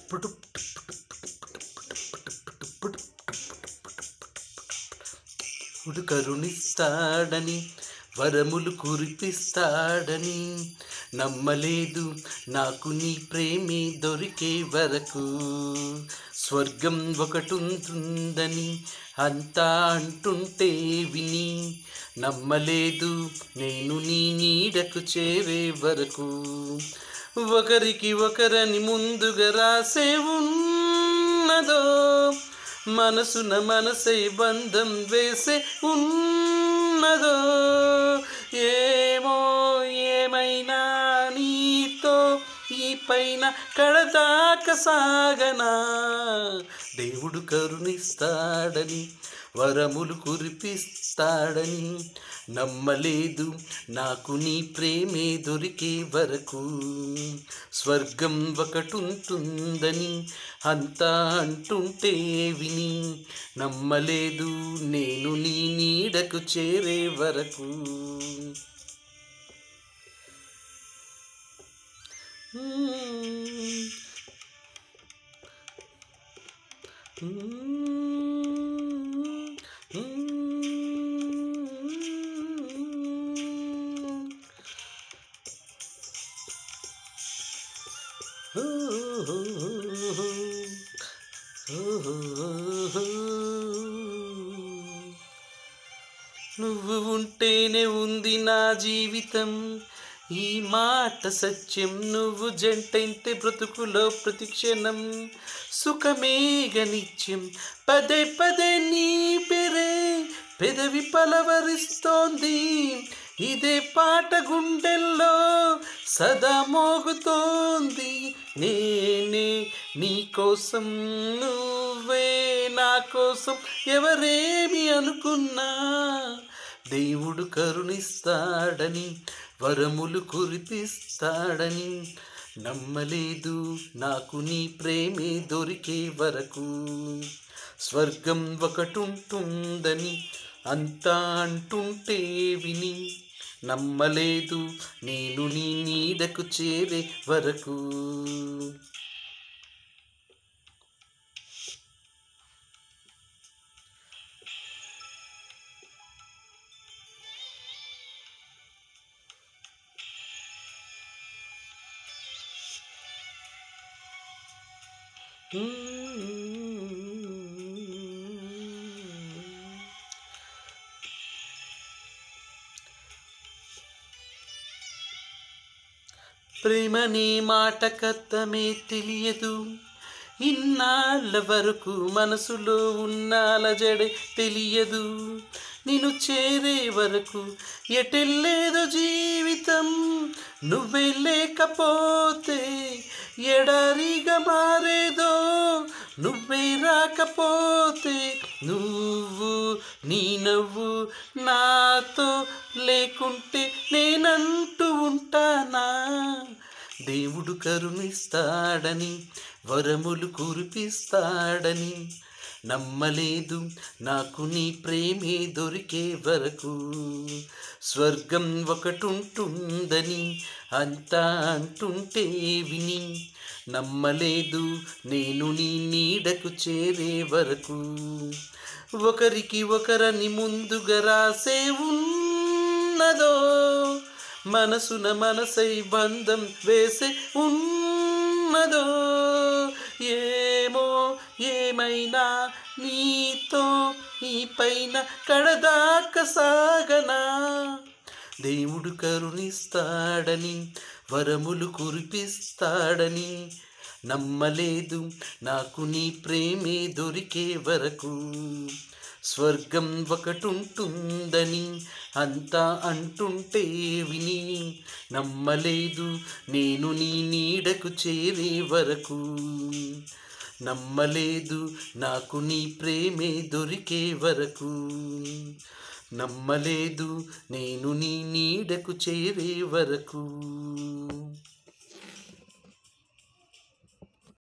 దేవుడు కరుణిస్తాడని వరములు కురిపిస్తాడని నమ్మలేదు నాకు నీ ప్రేమే దొరికే వరకు. స్వర్గం ఒకటుంటుందని అంతా అంటుంటే విని నమ్మలేదు నేను నీ నీడకు చేరే వరకు. ఒకరికి ఒకరని ముందుగా రాసే ఉన్నదో మనసున మనసై బంధం వేసే ఉన్నదో. ఏమో ఏమైనా నీతో ఈ పైన కడదాక సాగనా. దేవుడు కరుణిస్తాడని వరములు కురిపిస్తాడని నమ్మలేదు నాకు నీ ప్రేమే దొరికే వరకు. స్వర్గం ఒకటుంటుందని అంతా అంటుంటే విని నమ్మలేదు నేను నీ నీడకు చేరే వరకు. నువ్వు ఉంటేనే ఉంది నా జీవితం, ఈ మాట సత్యం. నువ్వు జంటైతే బ్రతుకులో ప్రతిక్షణం సుఖమేగ నిత్యం. పదే పదే నీ పేరే పెదవి పలవరిస్తోంది, ఇదే పాట గుండెల్లో సదా మోగుతోంది. నేనే నీ కోసం నువ్వే నా కోసం ఎవరేమి అనుకున్నా దేవుడు కరుణిస్తాడని వరములు కురిపిస్తాడని నమ్మలేదు నాకు నీ ప్రేమే దొరికే వరకు. స్వర్గం ఒకటుంటుందని అంతా అంటుంటే విని నమ్మలేదు నేను నీ నీడకు చేరే వరకు. ప్రేమని మాటకర్థమే తెలియదు, ఇన్నాళ్ళ వరకు మనసులో ఉన్న అలజడే తెలియదు. నిన్ను చేరే వరకు ఎటెల్లేదో జీవితం, నువ్వే లేకపోతే ఎడారిగా మారేదో. నువ్వే రాకపోతే నువ్వు నీ నవ్వు నాతో లేకుంటే నేనంటూ ఉంటానా. దేవుడు కరుణిస్తాడని వరములు కురిపిస్తాడని నమ్మలేదు నాకు నీ ప్రేమే దొరికే వరకు. స్వర్గం ఒకటుంటుందని అంతా అంటుంటే విని నమ్మలేదు నేను నీ నీడకు చేరే వరకు. ఒకరికి ఒకరని ముందుగా రాసే ఉన్నదో మనసున మనసై బంధం వేసే ఉన్నదో. ఏమో ఏమైనా నీతో ఈ పైన కడదాక సాగనా. దేవుడు కరుణిస్తాడని వరములు కురిపిస్తాడని నమ్మలేదు నాకు నీ ప్రేమే దొరికే వరకు. స్వర్గం ఒకటుంటుందని అంతా అంటుంటే విని నమ్మలేదు నేను నీ నీడకు చేరే వరకు. నమ్మలేదు నాకు నీ ప్రేమే దొరికే వరకు. నమ్మలేదు నేను నీ నీడకు చేరే వరకు.